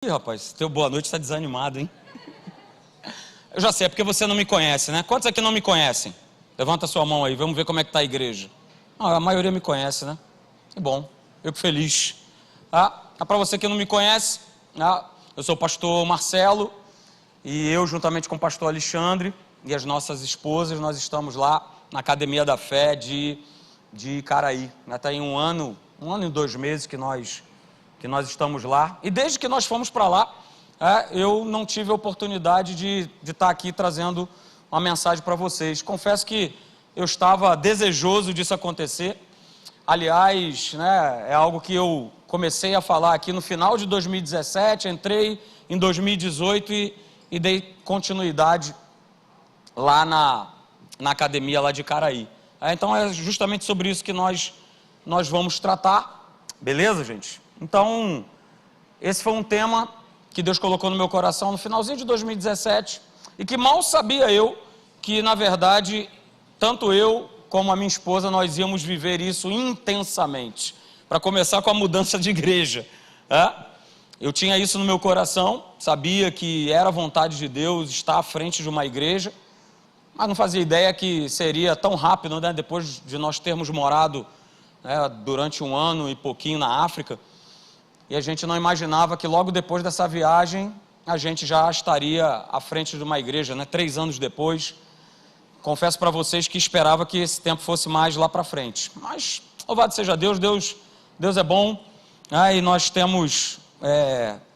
Ih, rapaz, teu boa noite está desanimado, hein? Eu já sei, é porque você não me conhece, né? Quantos aqui não me conhecem? Levanta a sua mão aí, vamos ver como é que está a igreja. Ah, a maioria me conhece, né? Que bom, eu que feliz. Para você que não me conhece, eu sou o pastor Marcelo e eu, juntamente com o pastor Alexandre e as nossas esposas, nós estamos lá na Academia da Fé de Icaraí. Está em um ano e 2 meses que nós estamos lá, e desde que nós fomos para lá, eu não tive a oportunidade de estar aqui trazendo uma mensagem para vocês. Confesso que eu estava desejoso disso acontecer. Aliás, é algo que eu comecei a falar aqui no final de 2017, entrei em 2018 e dei continuidade lá na academia lá de Icaraí. Então é justamente sobre isso que nós vamos tratar, beleza, gente? Então, esse foi um tema que Deus colocou no meu coração no finalzinho de 2017 e que mal sabia eu que, na verdade, tanto eu como a minha esposa, nós íamos viver isso intensamente. Para começar com a mudança de igreja. Eu tinha isso no meu coração, sabia que era vontade de Deus estar à frente de uma igreja, mas não fazia ideia que seria tão rápido, né? Depois de nós termos morado durante 1 ano e pouquinho na África. E a gente não imaginava que logo depois dessa viagem, a gente já estaria à frente de uma igreja, 3 anos depois. Confesso para vocês que esperava que esse tempo fosse mais lá para frente. Mas, louvado seja Deus, Deus é bom, e nós temos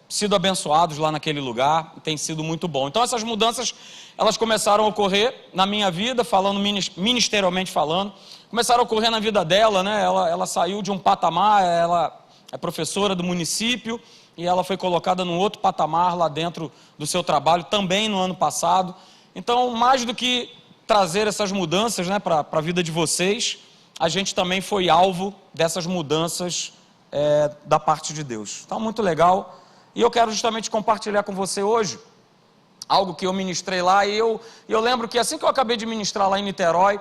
sido abençoados lá naquele lugar, tem sido muito bom. Então essas mudanças, elas começaram a ocorrer na minha vida, falando ministerialmente falando, começaram a ocorrer na vida dela, ela saiu de um patamar, ela é professora do município e ela foi colocada num outro patamar lá dentro do seu trabalho, também no ano passado. Então, mais do que trazer essas mudanças para a vida de vocês, a gente também foi alvo dessas mudanças da parte de Deus. Então, muito legal. E eu quero justamente compartilhar com você hoje algo que eu ministrei lá. E eu lembro que assim que eu acabei de ministrar lá em Niterói,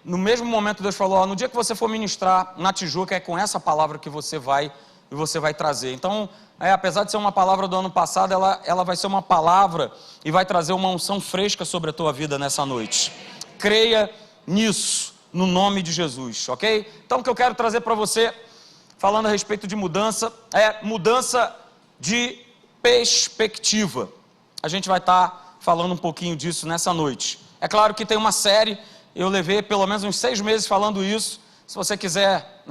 no mesmo momento Deus falou, no dia que você for ministrar na Tijuca, é com essa palavra que você vai trazer. Então, apesar de ser uma palavra do ano passado, ela vai ser uma palavra e vai trazer uma unção fresca sobre a tua vida nessa noite. Creia nisso, no nome de Jesus, ok? Então, o que eu quero trazer para você, falando a respeito de mudança, é mudança de perspectiva. A gente vai estar falando um pouquinho disso nessa noite. É claro que tem uma série, eu levei pelo menos uns 6 meses falando isso. Se você quiser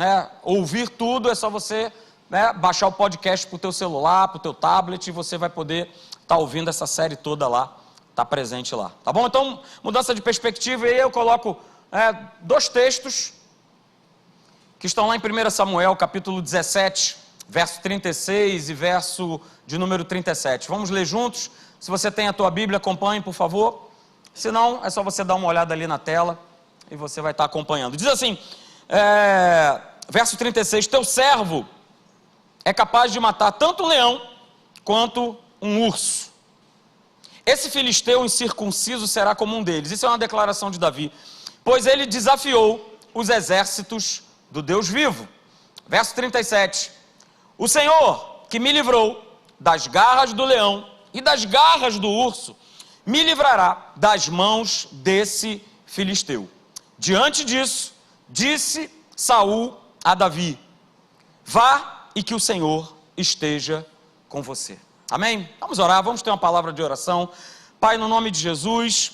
ouvir tudo, é só você baixar o podcast para o teu celular, para o teu tablet, e você vai poder estar ouvindo essa série toda lá, estar presente lá, tá bom? Então, mudança de perspectiva, e aí eu coloco 2 textos que estão lá em 1 Samuel, capítulo 17, verso 36 e verso de número 37. Vamos ler juntos? Se você tem a tua Bíblia, acompanhe, por favor. Se não, é só você dar uma olhada ali na tela e você vai estar acompanhando. Diz assim, verso 36, teu servo é capaz de matar tanto um leão quanto um urso. Esse filisteu incircunciso será como um deles. Isso é uma declaração de Davi. Pois ele desafiou os exércitos do Deus vivo. Verso 37. O Senhor que me livrou das garras do leão e das garras do urso, me livrará das mãos desse filisteu. Diante disso, disse Saul a Davi, vá e que o Senhor esteja com você. Amém? Vamos orar, vamos ter uma palavra de oração. Pai, no nome de Jesus,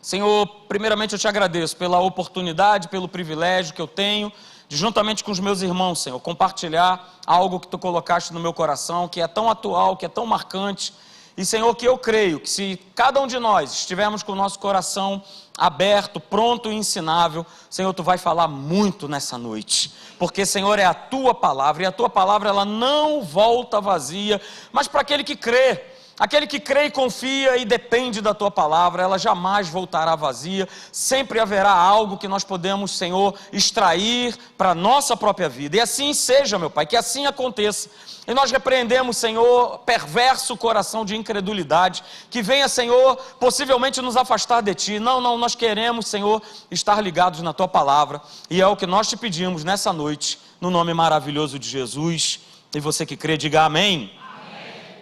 Senhor, primeiramente eu te agradeço pela oportunidade, pelo privilégio que eu tenho de, juntamente com os meus irmãos, Senhor, compartilhar algo que Tu colocaste no meu coração, que é tão atual, que é tão marcante. E, Senhor, que eu creio que se cada um de nós estivermos com o nosso coração aberto, pronto e ensinável, Senhor, Tu vai falar muito nessa noite. Porque, Senhor, é a Tua palavra, e a Tua palavra ela não volta vazia, mas para aquele que crê e confia e depende da Tua palavra, ela jamais voltará vazia, sempre haverá algo que nós podemos, Senhor, extrair para a nossa própria vida. E assim seja, meu Pai, que assim aconteça. E nós repreendemos, Senhor, perverso coração de incredulidade, que venha, Senhor, possivelmente nos afastar de Ti. Não, nós queremos, Senhor, estar ligados na Tua palavra, e é o que nós te pedimos nessa noite, no nome maravilhoso de Jesus. E você que crê, diga amém. Amém.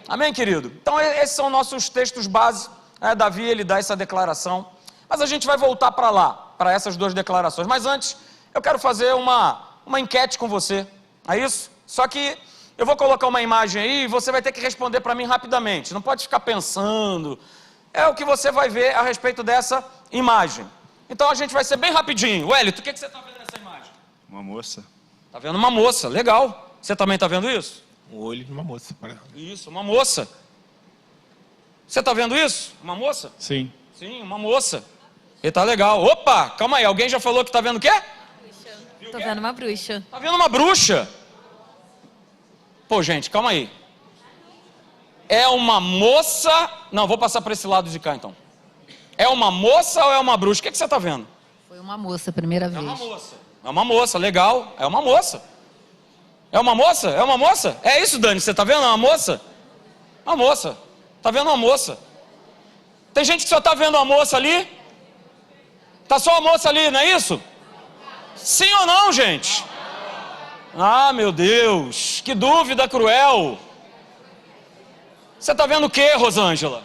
Amém, querido? Então esses são nossos textos base. Davi, ele dá essa declaração, mas a gente vai voltar para lá, para essas duas declarações. Mas antes, eu quero fazer uma enquete com você, é isso? Só que eu vou colocar uma imagem aí e você vai ter que responder para mim rapidamente, não pode ficar pensando, é o que você vai ver a respeito dessa imagem. Então a gente vai ser bem rapidinho. Wellington, o que você está vendo nessa imagem? Uma moça. Está vendo uma moça, legal. Você também está vendo isso? Um olho de uma moça. Isso, uma moça. Você está vendo isso? Uma moça? Sim. Sim, uma moça. E tá legal. Opa, calma aí, alguém já falou que está vendo o quê? Tô vendo uma bruxa. Está vendo uma bruxa? Pô, gente, calma aí. É uma moça... Não, vou passar para esse lado de cá, então. É uma moça ou é uma bruxa? O que você está vendo? Foi uma moça, primeira vez. É uma moça. É uma moça, legal. É uma moça. É uma moça? É uma moça? É isso, Dani, você está vendo? É uma moça? Uma moça. Está vendo uma moça? Tem gente que só está vendo uma moça ali? Está só a moça ali, não é isso? Sim ou não, gente? Ah, meu Deus, que dúvida cruel. Você está vendo o que, Rosângela?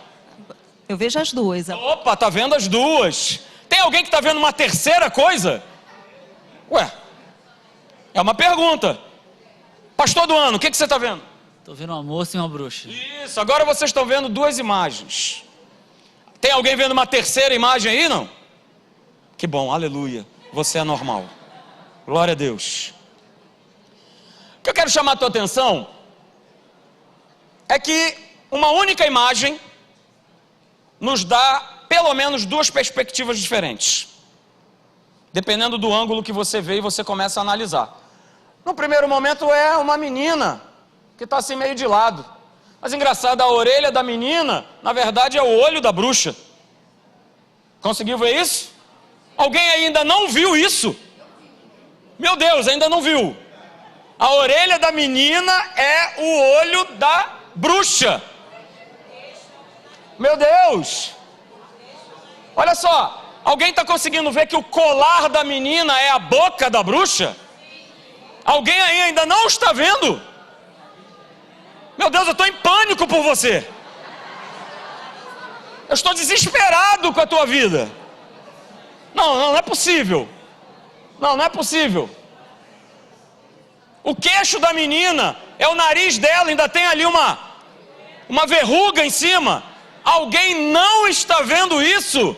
Eu vejo as duas. Opa, está vendo as duas. Tem alguém que está vendo uma terceira coisa? Ué, é uma pergunta. Pastor do ano, o que você está vendo? Estou vendo uma moça e uma bruxa. Isso, agora vocês estão vendo duas imagens. Tem alguém vendo uma terceira imagem aí, não? Que bom, aleluia. Você é normal. Glória a Deus. O que eu quero chamar a tua atenção é que uma única imagem nos dá pelo menos duas perspectivas diferentes. Dependendo do ângulo que você vê e você começa a analisar. No primeiro momento é uma menina que está assim meio de lado. Mas engraçado, a orelha da menina, na verdade, é o olho da bruxa. Conseguiu ver isso? Alguém ainda não viu isso? Meu Deus, ainda não viu. A orelha da menina é o olho da bruxa. Meu Deus. Olha só, alguém está conseguindo ver que o colar da menina é a boca da bruxa? Alguém aí ainda não está vendo? Meu Deus, eu estou em pânico por você. Eu estou desesperado com a tua vida. Não é possível. Não é possível. O queixo da menina é o nariz dela, ainda tem ali uma verruga em cima. Alguém não está vendo isso?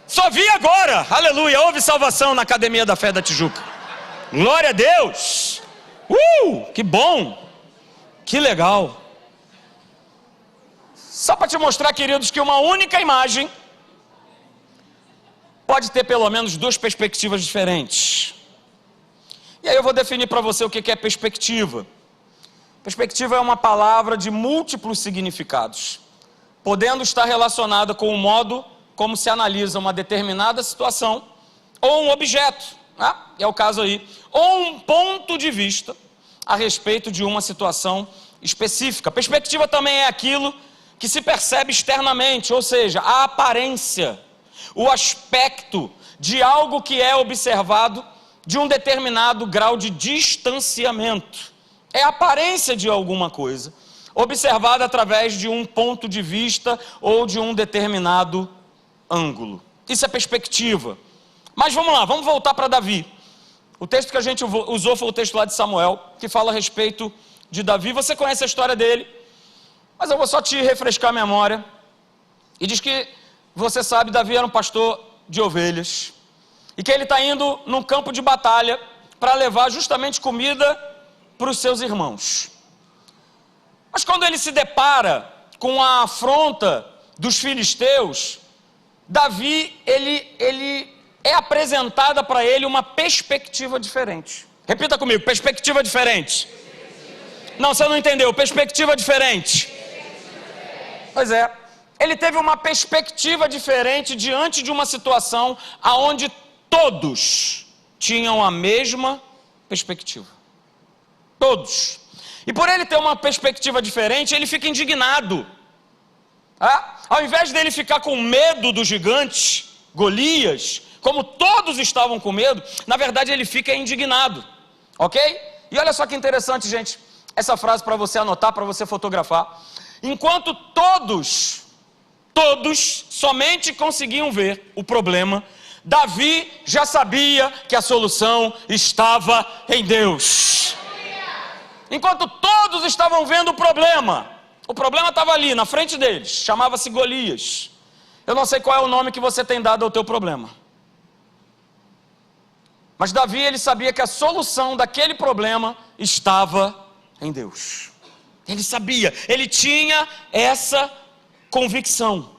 Só vi agora, aleluia, houve salvação na Academia da Fé da Tijuca. Glória a Deus. Que bom. Que legal. Só para te mostrar, queridos, que uma única imagem pode ter pelo menos duas perspectivas diferentes. E aí eu vou definir para você o que é perspectiva. Perspectiva é uma palavra de múltiplos significados, podendo estar relacionada com o modo como se analisa uma determinada situação ou um objeto, né? É o caso aí, ou um ponto de vista a respeito de uma situação específica. Perspectiva também é aquilo que se percebe externamente, ou seja, a aparência, o aspecto de algo que é observado de um determinado grau de distanciamento. É a aparência de alguma coisa, observada através de um ponto de vista ou de um determinado ângulo. Isso é perspectiva. Mas vamos lá, vamos voltar para Davi. O texto que a gente usou foi o texto lá de Samuel, que fala a respeito de Davi. Você conhece a história dele, mas eu vou só te refrescar a memória. E diz que, você sabe, Davi era um pastor de ovelhas, e que ele está indo num campo de batalha para levar justamente comida para os seus irmãos. Mas quando ele se depara com a afronta dos filisteus, Davi, ele é apresentada para ele uma perspectiva diferente. Repita comigo, perspectiva diferente. Não, você não entendeu, perspectiva diferente. Pois é, ele teve uma perspectiva diferente diante de uma situação aonde todos tinham a mesma perspectiva. Todos. E por ele ter uma perspectiva diferente, ele fica indignado. Ao invés dele ficar com medo do gigante, Golias, como todos estavam com medo, na verdade ele fica indignado, ok? E olha só que interessante, gente, essa frase para você anotar, para você fotografar. Enquanto todos somente conseguiam ver o problema, Davi já sabia que a solução estava em Deus. Enquanto todos estavam vendo o problema estava ali, na frente deles, chamava-se Golias. Eu não sei qual é o nome que você tem dado ao teu problema. Mas Davi, ele sabia que a solução daquele problema estava em Deus. Ele sabia, ele tinha essa convicção.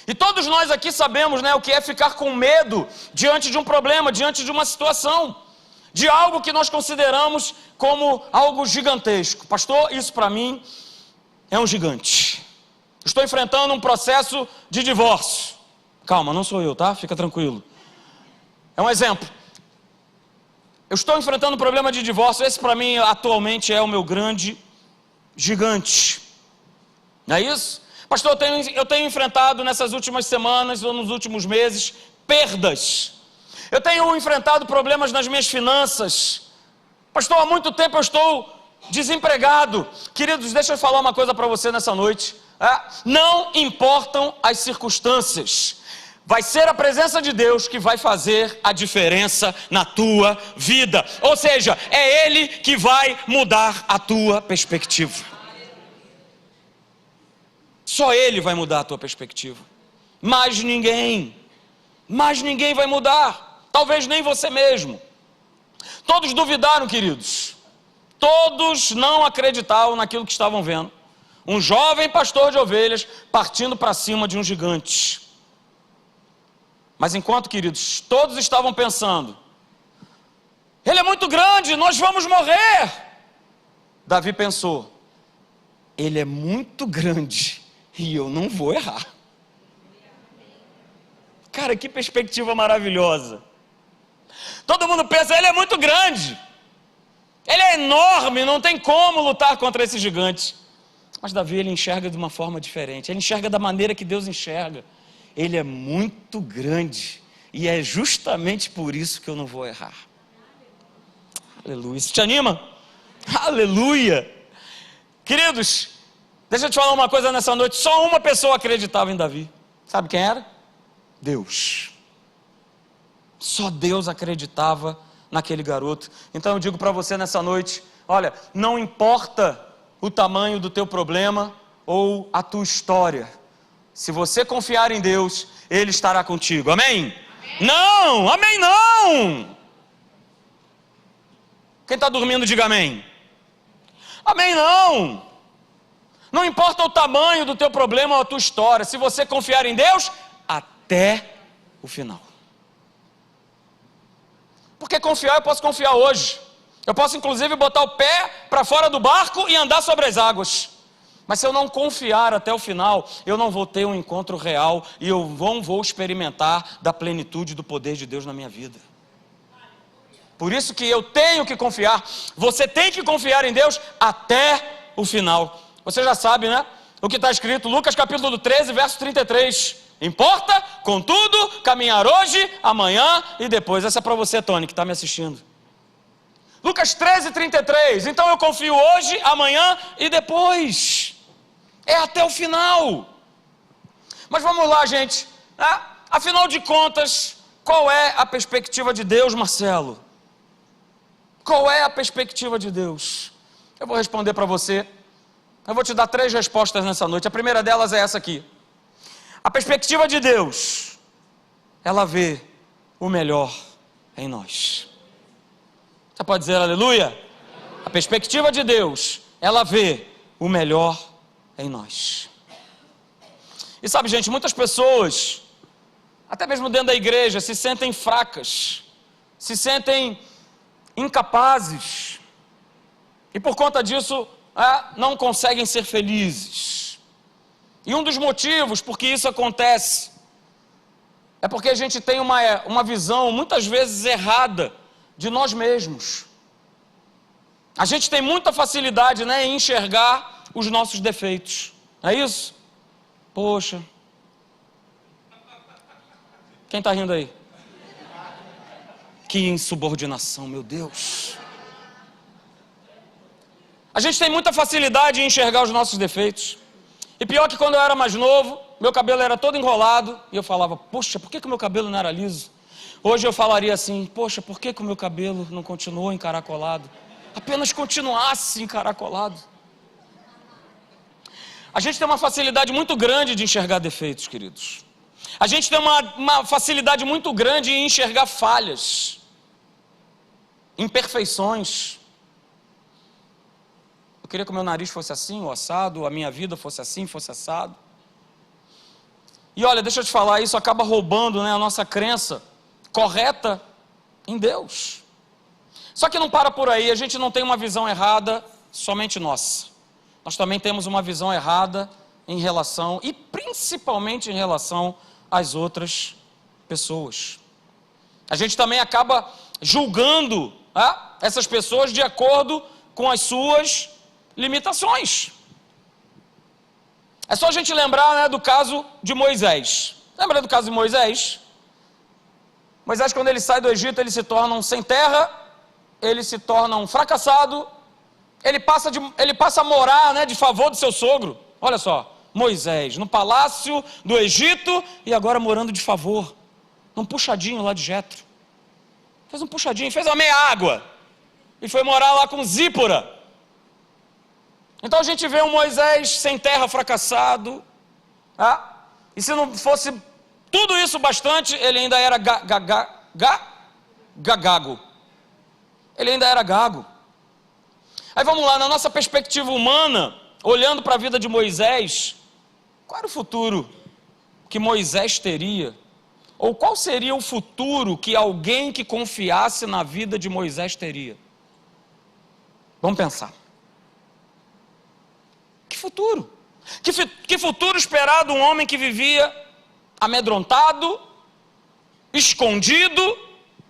E todos nós aqui sabemos, né, o que é ficar com medo diante de um problema, diante de uma situação, de algo que nós consideramos como algo gigantesco. Pastor, isso para mim é um gigante. Estou enfrentando um processo de divórcio. Calma, não sou eu, tá? Fica tranquilo. É um exemplo. Eu estou enfrentando um problema de divórcio. Esse para mim atualmente é o meu grande gigante. Não é isso? Pastor, eu tenho enfrentado nessas últimas semanas ou nos últimos meses perdas. Eu tenho enfrentado problemas nas minhas finanças. Pastor, há muito tempo eu estou desempregado. Queridos, deixa eu falar uma coisa para você nessa noite. Não importam as circunstâncias. Vai ser a presença de Deus que vai fazer a diferença na tua vida. Ou seja, é Ele que vai mudar a tua perspectiva. Só Ele vai mudar a tua perspectiva. Mais ninguém vai mudar. Talvez nem você mesmo. Todos duvidaram, queridos. Todos não acreditavam naquilo que estavam vendo. Um jovem pastor de ovelhas partindo para cima de um gigante. Mas enquanto, queridos, todos estavam pensando, ele é muito grande, nós vamos morrer. Davi pensou, ele é muito grande e eu não vou errar. Cara, que perspectiva maravilhosa. Todo mundo pensa, ele é muito grande, ele é enorme, não tem como lutar contra esse gigante. Mas Davi, ele enxerga de uma forma diferente, ele enxerga da maneira que Deus enxerga. Ele é muito grande e é justamente por isso que eu não vou errar. Aleluia. Isso te anima? Aleluia. Queridos, deixa eu te falar uma coisa nessa noite. Só uma pessoa acreditava em Davi. Sabe quem era? Deus. Só Deus acreditava naquele garoto. Então eu digo para você nessa noite, olha, não importa o tamanho do teu problema ou a tua história. Se você confiar em Deus, Ele estará contigo. Amém? Amém. Não! Amém não! Quem está dormindo, diga amém. Amém não! Não importa o tamanho do teu problema ou a tua história. Se você confiar em Deus, até o final. Porque confiar, eu posso confiar hoje. Eu posso inclusive botar o pé para fora do barco e andar sobre as águas. Mas se eu não confiar até o final, eu não vou ter um encontro real e eu não vou experimentar da plenitude do poder de Deus na minha vida. Por isso que eu tenho que confiar. Você tem que confiar em Deus até o final. Você já sabe, né? O que está escrito, Lucas capítulo 13, verso 33. Importa, contudo, caminhar hoje, amanhã e depois. Essa é para você, Tony, que está me assistindo. Lucas 13, 33. Então eu confio hoje, amanhã e depois. É até o final. Mas vamos lá, gente. Afinal de contas, qual é a perspectiva de Deus, Marcelo? Qual é a perspectiva de Deus? Eu vou responder para você. Eu vou te dar 3 respostas nessa noite. A primeira delas é essa aqui. A perspectiva de Deus, ela vê o melhor em nós. Você pode dizer aleluia? A perspectiva de Deus, ela vê o melhor em nós. E sabe, gente, muitas pessoas, até mesmo dentro da igreja, se sentem fracas, se sentem incapazes, e por conta disso, não conseguem ser felizes. E um dos motivos por que isso acontece, é porque a gente tem uma visão, muitas vezes errada, de nós mesmos. A gente tem muita facilidade, né, em enxergar os nossos defeitos, não é isso? Poxa, quem está rindo aí? Que insubordinação, meu Deus. A gente tem muita facilidade em enxergar os nossos defeitos. E pior que quando eu era mais novo, meu cabelo era todo enrolado, e eu falava, poxa, por que o meu cabelo não era liso? Hoje eu falaria assim, poxa, por que o meu cabelo não continuou encaracolado? Apenas continuasse encaracolado. A gente tem uma facilidade muito grande de enxergar defeitos, queridos. A gente tem uma facilidade muito grande em enxergar falhas, imperfeições. Eu queria que o meu nariz fosse assim, ou assado, a minha vida fosse assim, fosse assado. E olha, deixa eu te falar, isso acaba roubando, né, a nossa crença correta em Deus. Só que não para por aí, a gente não tem uma visão errada somente nossa. Nós também temos uma visão errada em relação, e principalmente em relação às outras pessoas. A gente também acaba julgando essas pessoas de acordo com as suas limitações. É só a gente lembrar, né, do caso de Moisés. Lembra do caso de Moisés? Moisés, quando ele sai do Egito, ele se torna um sem terra, ele se torna um fracassado, ele passa a morar, né, de favor do seu sogro. Olha só, Moisés, no palácio do Egito e agora morando de favor, num puxadinho lá de Jetro. Fez um puxadinho, fez uma meia água e foi morar lá com Zípora. Então a gente vê um Moisés sem terra, fracassado, e se não fosse tudo isso bastante, ele ainda era gago. Ele ainda era gago. Aí vamos lá, na nossa perspectiva humana, olhando para a vida de Moisés, qual era o futuro que Moisés teria? Ou qual seria o futuro que alguém que confiasse na vida de Moisés teria? Vamos pensar. Que futuro? Que futuro esperar de um homem que vivia amedrontado, escondido,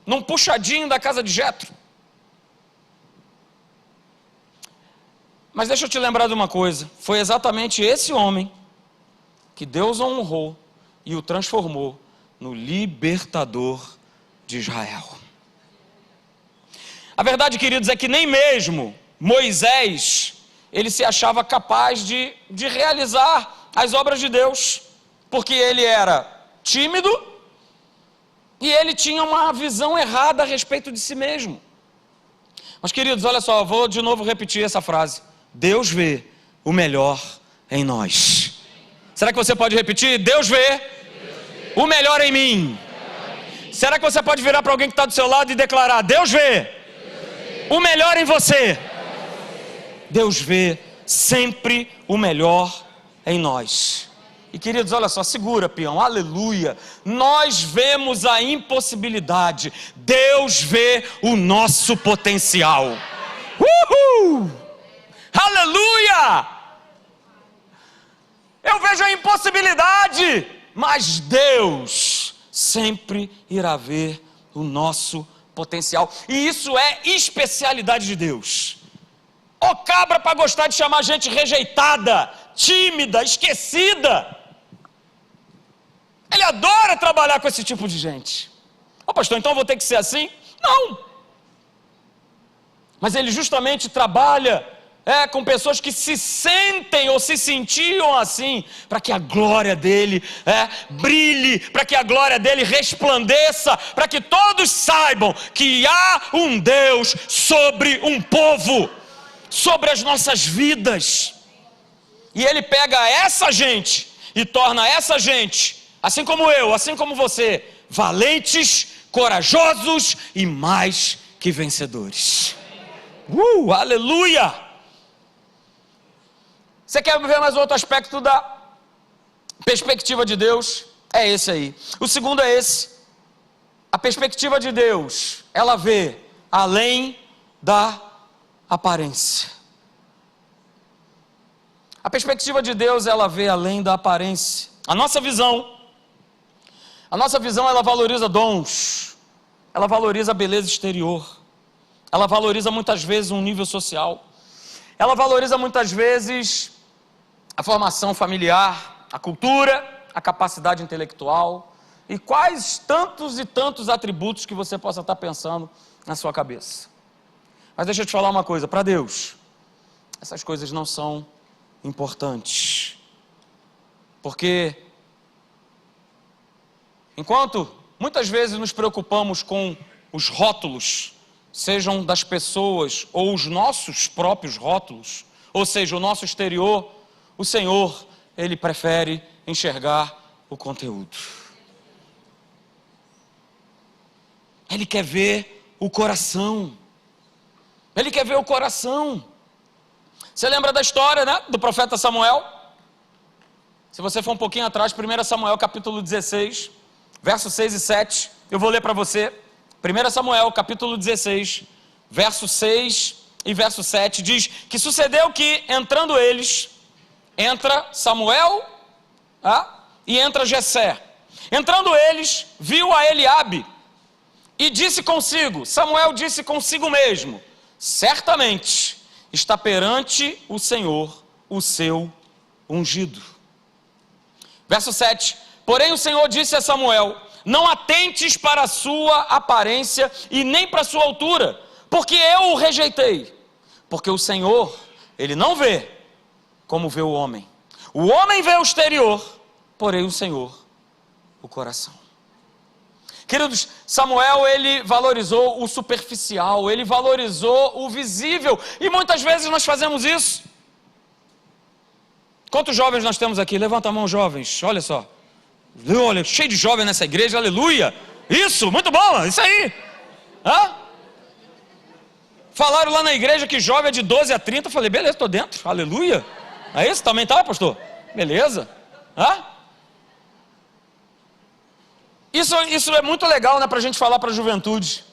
num puxadinho da casa de Jetro? Mas deixa eu te lembrar de uma coisa, foi exatamente esse homem que Deus honrou e o transformou no libertador de Israel. A verdade, queridos, é que nem mesmo Moisés, ele se achava capaz de realizar as obras de Deus, porque ele era tímido e ele tinha uma visão errada a respeito de si mesmo. Mas, queridos, olha só, eu vou de novo repetir essa frase. Deus vê o melhor em nós. Será que você pode repetir? Deus vê o melhor em mim. Será que você pode virar para alguém que está do seu lado e declarar: Deus vê o melhor em você? Deus vê sempre o melhor em nós. E queridos, olha só, segura, peão, aleluia. Nós vemos a impossibilidade, Deus vê o nosso potencial. Uhul! Aleluia! Eu vejo a impossibilidade, mas Deus sempre irá ver o nosso potencial. E isso é especialidade de Deus. Ô cabra para gostar de chamar gente rejeitada, tímida, esquecida. Ele adora trabalhar com esse tipo de gente. Ô pastor, então eu vou ter que ser assim? Não. Mas ele justamente trabalha com pessoas que se sentem ou se sentiam assim, para que a glória dele brilhe, para que a glória dele resplandeça, para que todos saibam que há um Deus sobre um povo, sobre as nossas vidas. E ele pega essa gente e torna essa gente, assim como eu, assim como você, valentes, corajosos e mais que vencedores. Aleluia! Você quer ver mais outro aspecto da perspectiva de Deus? É esse aí. O segundo é esse. A perspectiva de Deus, ela vê além da aparência. A perspectiva de Deus, ela vê além da aparência. A nossa visão, ela valoriza dons, ela valoriza a beleza exterior, ela valoriza muitas vezes um nível social, ela valoriza muitas vezes a formação familiar, a cultura, a capacidade intelectual e quais tantos e tantos atributos que você possa estar pensando na sua cabeça. Mas deixa eu te falar uma coisa, para Deus, essas coisas não são importantes. Porque enquanto muitas vezes nos preocupamos com os rótulos, sejam das pessoas ou os nossos próprios rótulos, ou seja, o nosso exterior, o Senhor, Ele prefere enxergar o conteúdo. Ele quer ver o coração. Ele quer ver o coração. Você lembra da história, né, do profeta Samuel? Se você for um pouquinho atrás, 1 Samuel capítulo 16, versos 6 e 7, eu vou ler para você. 1 Samuel capítulo 16, verso 6 e verso 7, diz que sucedeu que, entrando eles, entra Samuel e entra Jessé. Entrando eles, viu a Eliabe e disse consigo, Samuel disse consigo mesmo, certamente está perante o Senhor o seu ungido. Verso 7, porém o Senhor disse a Samuel, não atentes para a sua aparência e nem para a sua altura, porque eu o rejeitei. Porque o Senhor, Ele não vê como vê o homem. O homem vê o exterior, porém o Senhor, o coração. Queridos, Samuel, ele valorizou o superficial, ele valorizou o visível, e muitas vezes nós fazemos isso. Quantos jovens nós temos aqui? Levanta a mão, jovens, olha só. Olha, cheio de jovens nessa igreja, aleluia. Isso, muito bom, isso aí. Falaram lá na igreja que jovem é de 12 a 30, eu falei, beleza, estou dentro, aleluia. É isso? Também tá, pastor? Beleza. Isso é muito legal, né, para a gente falar para a juventude,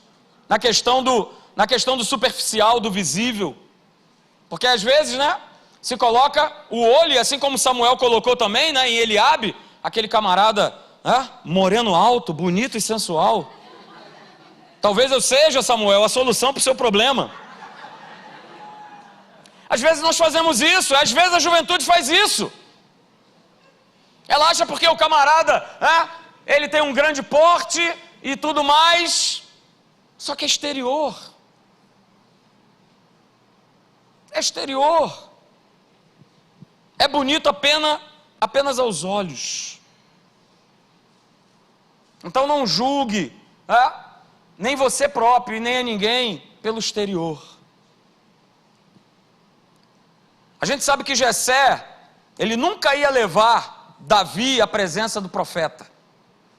na questão do superficial, do visível, porque às vezes, né, se coloca o olho, assim como Samuel colocou também, né, em Eliabe, aquele camarada, moreno alto, bonito e sensual. Talvez eu seja, Samuel, a solução para o seu problema. Às vezes nós fazemos isso, às vezes a juventude faz isso. Ela acha porque o camarada, ele tem um grande porte e tudo mais, só que é exterior. É exterior. É bonito apenas aos olhos. Então não julgue, nem você próprio e nem a ninguém pelo exterior. A gente sabe que Jessé, ele nunca ia levar Davi à presença do profeta,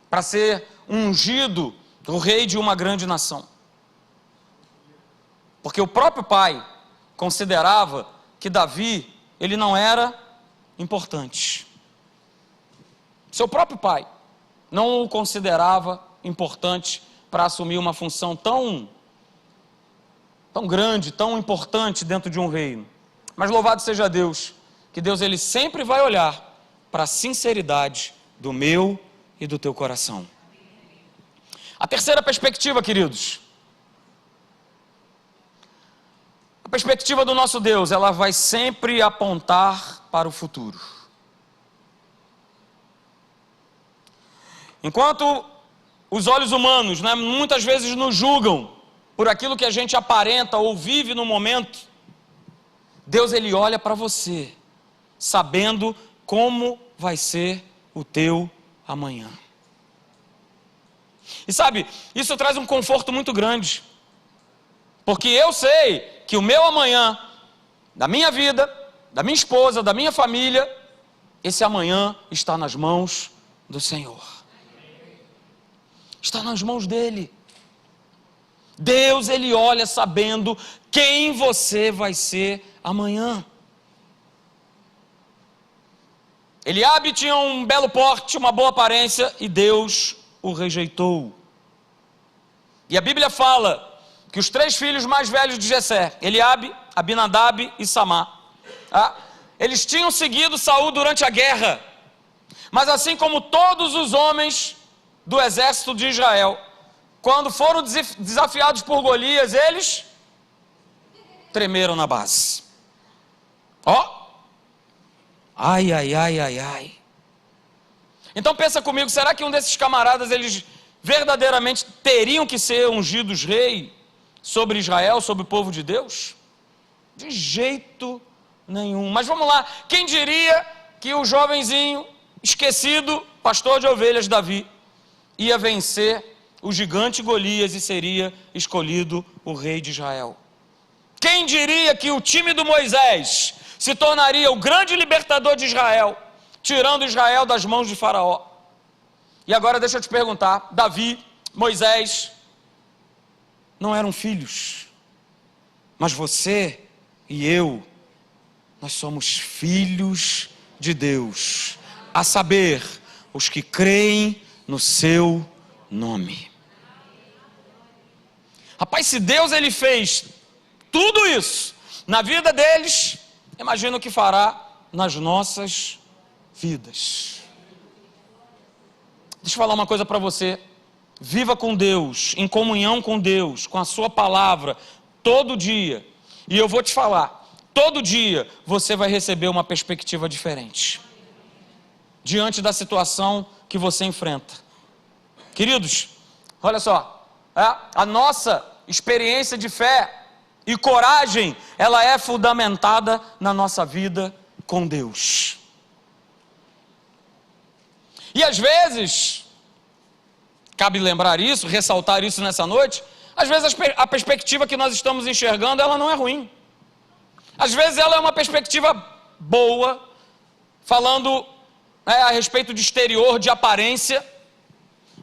para ser ungido o rei de uma grande nação. Porque o próprio pai considerava que Davi, ele não era importante. Seu próprio pai não o considerava importante para assumir uma função tão grande, tão importante dentro de um reino. Mas louvado seja Deus, que Deus ele sempre vai olhar para a sinceridade do meu e do teu coração. A terceira perspectiva, queridos, a perspectiva do nosso Deus, ela vai sempre apontar para o futuro. Enquanto os olhos humanos, né, muitas vezes nos julgam por aquilo que a gente aparenta ou vive no momento, Deus ele olha para você, sabendo como vai ser o teu amanhã. E sabe, isso traz um conforto muito grande, porque eu sei que o meu amanhã, da minha vida, da minha esposa, da minha família, esse amanhã está nas mãos do Senhor. Está nas mãos dele. Deus, ele olha sabendo quem você vai ser amanhã. Eliabe tinha um belo porte, uma boa aparência, e Deus o rejeitou. E a Bíblia fala que os 3 filhos mais velhos de Jessé, Eliabe, Abinadab e Samá, eles tinham seguido Saul durante a guerra, mas assim como todos os homens do exército de Israel, quando foram desafiados por Golias, eles tremeram na base. Ai, ai, ai, ai, ai. Então pensa comigo, será que um desses camaradas, eles verdadeiramente teriam que ser ungidos rei sobre Israel, sobre o povo de Deus? De jeito nenhum. Mas vamos lá, quem diria que o jovenzinho, esquecido, pastor de ovelhas Davi, ia vencer o gigante Golias e seria escolhido o rei de Israel? Quem diria que o time do Moisés se tornaria o grande libertador de Israel, tirando Israel das mãos de Faraó? E agora deixa eu te perguntar, Davi, Moisés, não eram filhos, mas você e eu, nós somos filhos de Deus, a saber, os que creem no seu nome. Rapaz, se Deus ele fez tudo isso na vida deles, imagina o que fará nas nossas vidas. Deixa eu falar uma coisa para você. Viva com Deus, em comunhão com Deus, com a sua palavra, todo dia. E eu vou te falar, todo dia você vai receber uma perspectiva diferente diante da situação que você enfrenta. Queridos, olha só, a nossa experiência de fé e coragem, ela é fundamentada na nossa vida com Deus. E às vezes, cabe lembrar isso, ressaltar isso nessa noite, às vezes a perspectiva que nós estamos enxergando, ela não é ruim. Às vezes ela é uma perspectiva boa, falando a respeito de exterior, de aparência,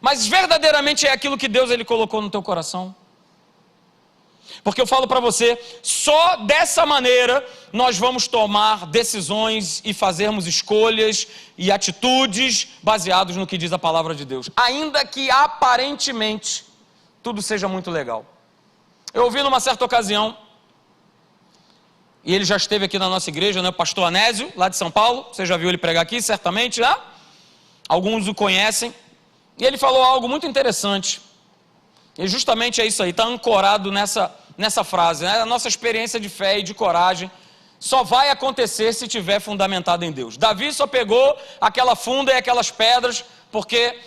mas verdadeiramente é aquilo que Deus ele colocou no teu coração. Porque eu falo para você, só dessa maneira nós vamos tomar decisões e fazermos escolhas e atitudes baseados no que diz a palavra de Deus, ainda que aparentemente tudo seja muito legal. Eu ouvi numa certa ocasião, e ele já esteve aqui na nossa igreja, né, o pastor Anésio, lá de São Paulo, você já viu ele pregar aqui, certamente, né? Alguns o conhecem, e ele falou algo muito interessante, e justamente é isso aí, está ancorado nessa frase, né? A nossa experiência de fé e de coragem só vai acontecer se tiver fundamentado em Deus. Davi só pegou aquela funda e aquelas pedras, porque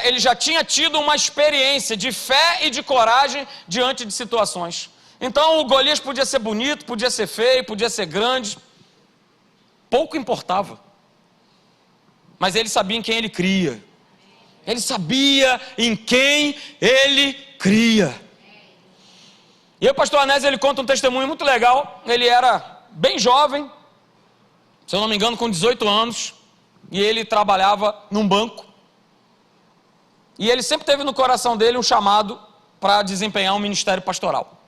ele já tinha tido uma experiência de fé e de coragem diante de situações. Então o Golias podia ser bonito, podia ser feio, podia ser grande, pouco importava, mas ele sabia em quem ele cria. Ele sabia em quem ele cria. E o pastor Anésio, ele conta um testemunho muito legal. Ele era bem jovem, se eu não me engano com 18 anos, e ele trabalhava num banco, e ele sempre teve no coração dele um chamado para desempenhar um ministério pastoral.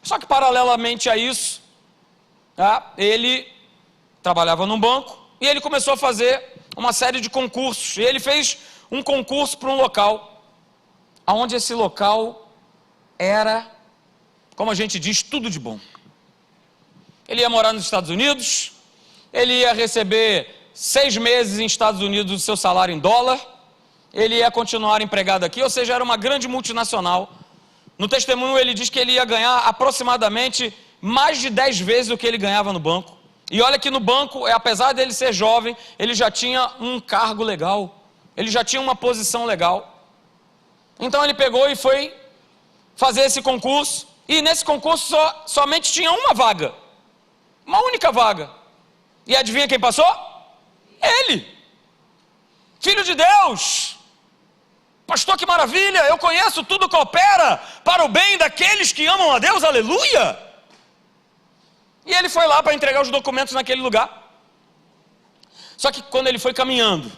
Só que paralelamente a isso, ele trabalhava num banco, e ele começou a fazer uma série de concursos, e ele fez um concurso para um local, onde esse local era, como a gente diz, tudo de bom. Ele ia morar nos Estados Unidos, ele ia receber 6 meses em Estados Unidos o seu salário em dólar, ele ia continuar empregado aqui, ou seja, era uma grande multinacional. No testemunho ele diz que ele ia ganhar aproximadamente mais de 10 vezes o que ele ganhava no banco. E olha que no banco, apesar dele ser jovem, ele já tinha um cargo legal, ele já tinha uma posição legal. Então ele pegou e foi fazer esse concurso, e nesse concurso somente tinha uma vaga, uma única vaga. E adivinha quem passou? Ele, filho de Deus. Pastor, que maravilha, eu conheço, tudo coopera para o bem daqueles que amam a Deus, aleluia. E ele foi lá para entregar os documentos naquele lugar. Só que quando ele foi caminhando,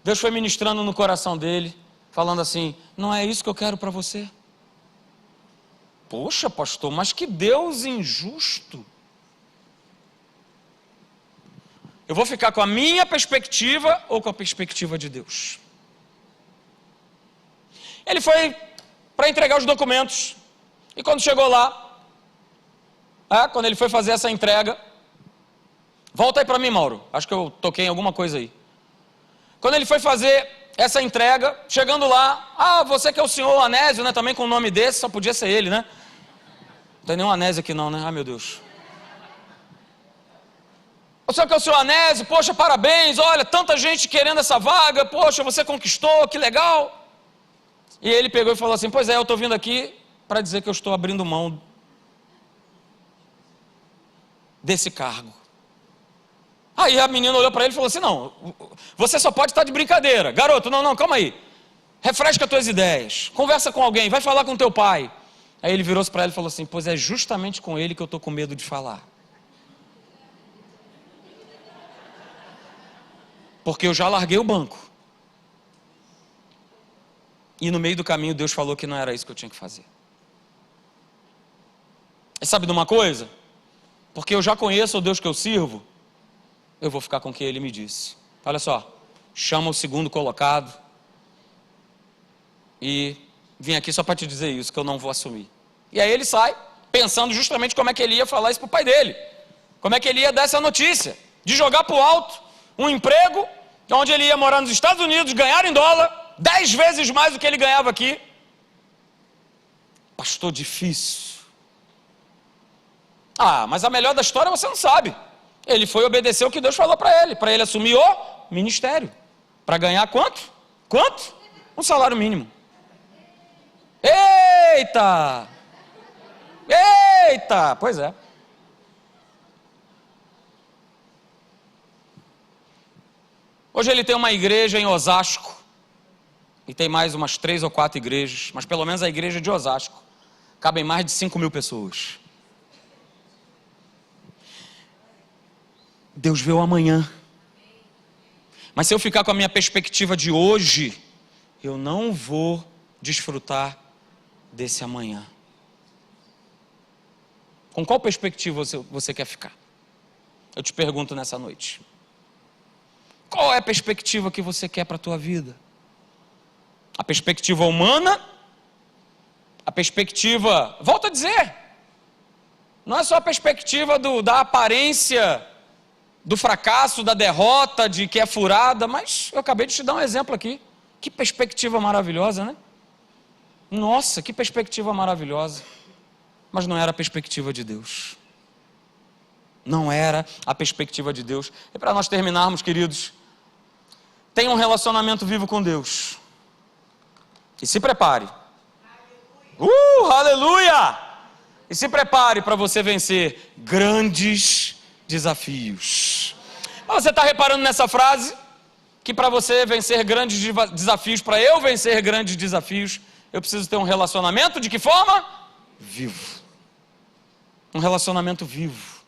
Deus foi ministrando no coração dele, falando assim: não é isso que eu quero para você. Poxa, pastor, mas que Deus injusto. Eu vou ficar com a minha perspectiva ou com a perspectiva de Deus? Ele foi para entregar os documentos, e quando chegou lá, quando ele foi fazer essa entrega, volta aí para mim, Mauro, acho que eu toquei em alguma coisa aí. Quando ele foi fazer essa entrega, chegando lá, você que é o senhor Anésio, né, também com um nome desse, só podia ser ele, né? Não tem nenhum Anésio aqui não, né? Ai, meu Deus. O senhor que é o senhor Anésio, poxa, parabéns, olha, tanta gente querendo essa vaga, poxa, você conquistou, que legal. E ele pegou e falou assim: pois é, eu estou vindo aqui para dizer que eu estou abrindo mão desse cargo. Aí a menina olhou para ele e falou assim: não, você só pode estar de brincadeira. Garoto, não, calma aí. Refresca as tuas ideias. Conversa com alguém, vai falar com teu pai. Aí ele virou-se para ela e falou assim: pois é justamente com ele que eu estou com medo de falar. Porque eu já larguei o banco. E no meio do caminho Deus falou que não era isso que eu tinha que fazer. E sabe de uma coisa? Porque eu já conheço o Deus que eu sirvo, eu vou ficar com o que ele me disse. Olha só, chama o segundo colocado e vim aqui só para te dizer isso, que eu não vou assumir. E aí ele sai, pensando justamente como é que ele ia falar isso para o pai dele. Como é que ele ia dar essa notícia, de jogar para o alto um emprego, onde ele ia morar nos Estados Unidos, ganhar em dólar, 10 vezes mais do que ele ganhava aqui. Pastor, difícil. Ah, mas a melhor da história você não sabe. Ele foi obedecer o que Deus falou para ele assumir o ministério. Para ganhar quanto? Quanto? Um salário mínimo. Eita! Eita! Pois é. Hoje ele tem uma igreja em Osasco. E tem mais umas 3 ou 4 igrejas. Mas pelo menos a igreja de Osasco cabem mais de 5.000 pessoas. Deus vê o amanhã. Mas se eu ficar com a minha perspectiva de hoje, eu não vou desfrutar desse amanhã. Com qual perspectiva você quer ficar? Eu te pergunto nessa noite. Qual é a perspectiva que você quer para a tua vida? A perspectiva humana? A perspectiva, volto a dizer, não é só a perspectiva da aparência, do fracasso, da derrota, de que é furada, mas eu acabei de te dar um exemplo aqui. Que perspectiva maravilhosa, né? Nossa, que perspectiva maravilhosa. Mas não era a perspectiva de Deus. Não era a perspectiva de Deus. E para nós terminarmos, queridos, tenha um relacionamento vivo com Deus. E se prepare. Aleluia! E se prepare para você vencer grandes desafios. Mas você está reparando nessa frase? Que para você vencer grandes desafios, para eu vencer grandes desafios, eu preciso ter um relacionamento de que forma? Vivo. Um relacionamento vivo.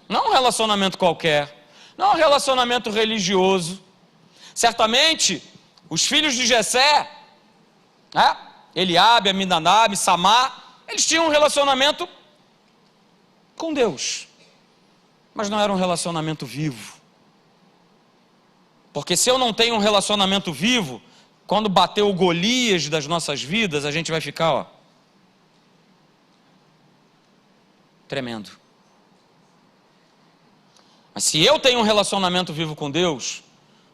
Não um relacionamento qualquer. Não um relacionamento religioso. Certamente, os filhos de Jessé, Eliabe, Aminadab, Samar, eles tinham um relacionamento com Deus. Mas não era um relacionamento vivo. Porque se eu não tenho um relacionamento vivo, quando bater o Golias das nossas vidas, a gente vai ficar, tremendo. Mas se eu tenho um relacionamento vivo com Deus,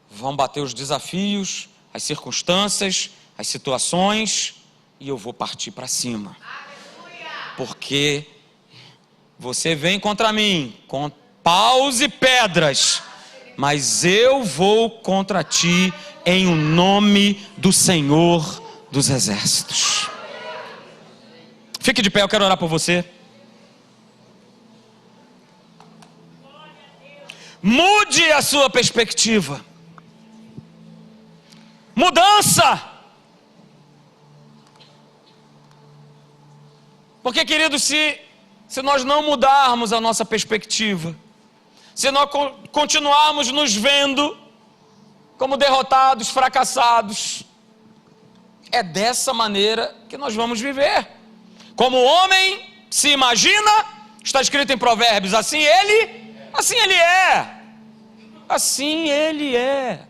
vão bater os desafios, as circunstâncias, as situações, e eu vou partir para cima. Porque você vem contra mim, com paus e pedras, mas eu vou contra ti em o nome do Senhor dos Exércitos. Fique de pé, eu quero orar por você. Mude a sua perspectiva. Mudança. Porque, queridos, se nós não mudarmos a nossa perspectiva, se nós continuarmos nos vendo como derrotados, fracassados, é dessa maneira que nós vamos viver. Como o homem se imagina, está escrito em Provérbios, assim ele é. Assim ele é.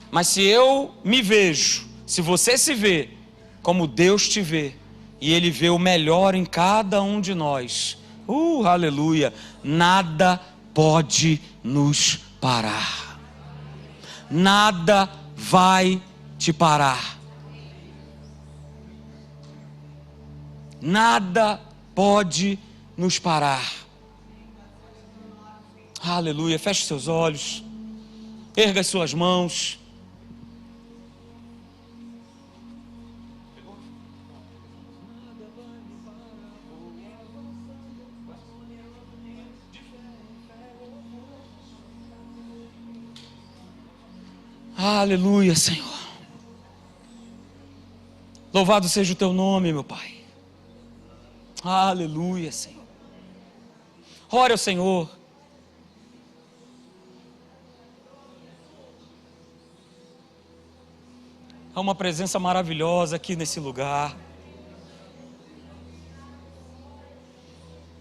Mas se eu me vejo, se você se vê como Deus te vê, e Ele vê o melhor em cada um de nós, aleluia, nada pode nos parar. Nada vai te parar. Nada pode nos parar. Aleluia, feche seus olhos, erga as suas mãos. Aleluia, Senhor. Louvado seja o teu nome, meu Pai. Aleluia, Senhor. Ore ao Senhor. Há uma presença maravilhosa aqui nesse lugar.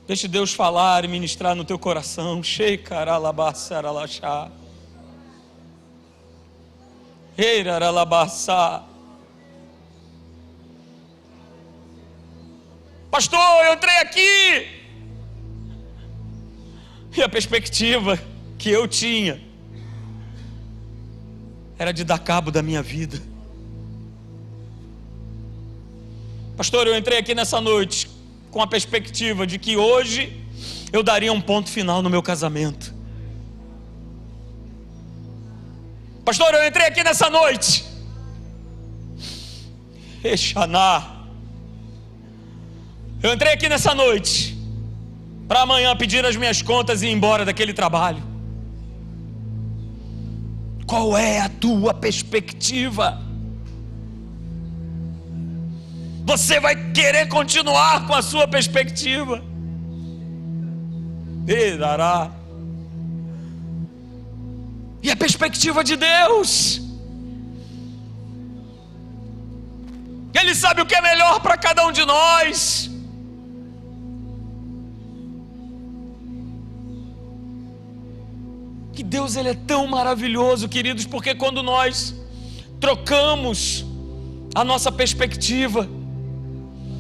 Deixe Deus falar e ministrar no teu coração. Sheikaralabassaralaxá. Eiraralabassá. Pastor, eu entrei aqui e a perspectiva que eu tinha era de dar cabo da minha vida. Pastor, eu entrei aqui nessa noite com a perspectiva de que hoje eu daria um ponto final no meu casamento. Pastor, eu entrei aqui nessa noite, Exaná. Eu entrei aqui nessa noite para amanhã pedir as minhas contas e ir embora daquele trabalho. Qual é a tua perspectiva? Você vai querer continuar com a sua perspectiva? E a perspectiva de Deus? Ele sabe o que é melhor para cada um de nós. Que Deus, Ele é tão maravilhoso, queridos, porque quando nós trocamos a nossa perspectiva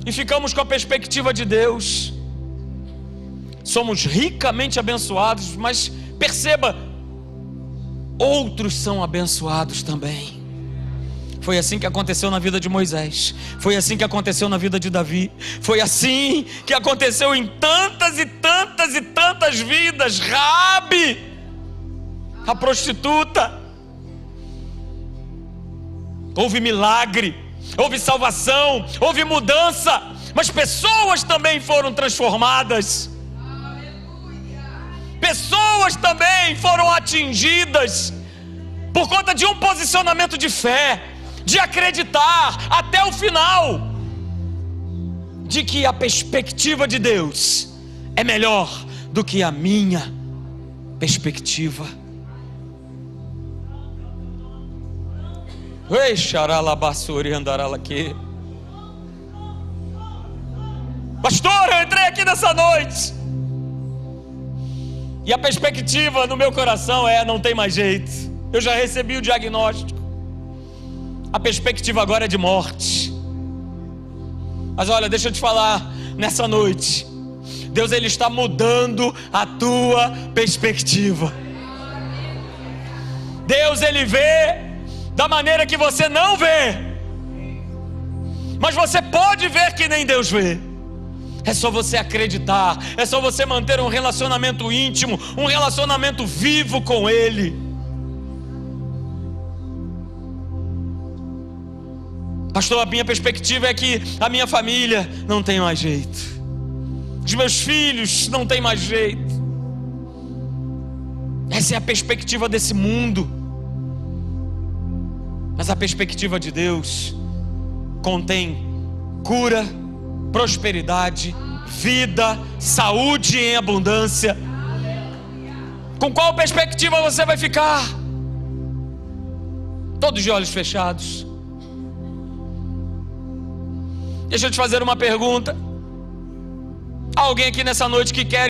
e ficamos com a perspectiva de Deus, somos ricamente abençoados, mas perceba, outros são abençoados também. Foi assim que aconteceu na vida de Moisés, foi assim que aconteceu na vida de Davi, foi assim que aconteceu em tantas e tantas e tantas vidas. Raabe, a prostituta, houve milagre, houve salvação, houve mudança, mas pessoas também foram transformadas, pessoas também foram atingidas por conta de um posicionamento de fé, de acreditar até o final de que a perspectiva de Deus é melhor do que a minha perspectiva. Ei, xaralabassuri andaralaque. Pastor, eu entrei aqui nessa noite e a perspectiva no meu coração é: não tem mais jeito, eu já recebi o diagnóstico, a perspectiva agora é de morte. Mas olha, deixa eu te falar, nessa noite Deus, Ele está mudando a tua perspectiva. Deus, Ele vê da maneira que você não vê, mas você pode ver que nem Deus vê. É só você acreditar, é só você manter um relacionamento íntimo, um relacionamento vivo com Ele. Pastor, a minha perspectiva é que a minha família não tem mais jeito, os meus filhos não tem mais jeito. Essa é a perspectiva desse mundo. Mas a perspectiva de Deus contém cura, prosperidade, vida, saúde em abundância. Com qual perspectiva você vai ficar? Todos de olhos fechados. Deixa eu te fazer uma pergunta. Há alguém aqui nessa noite que quer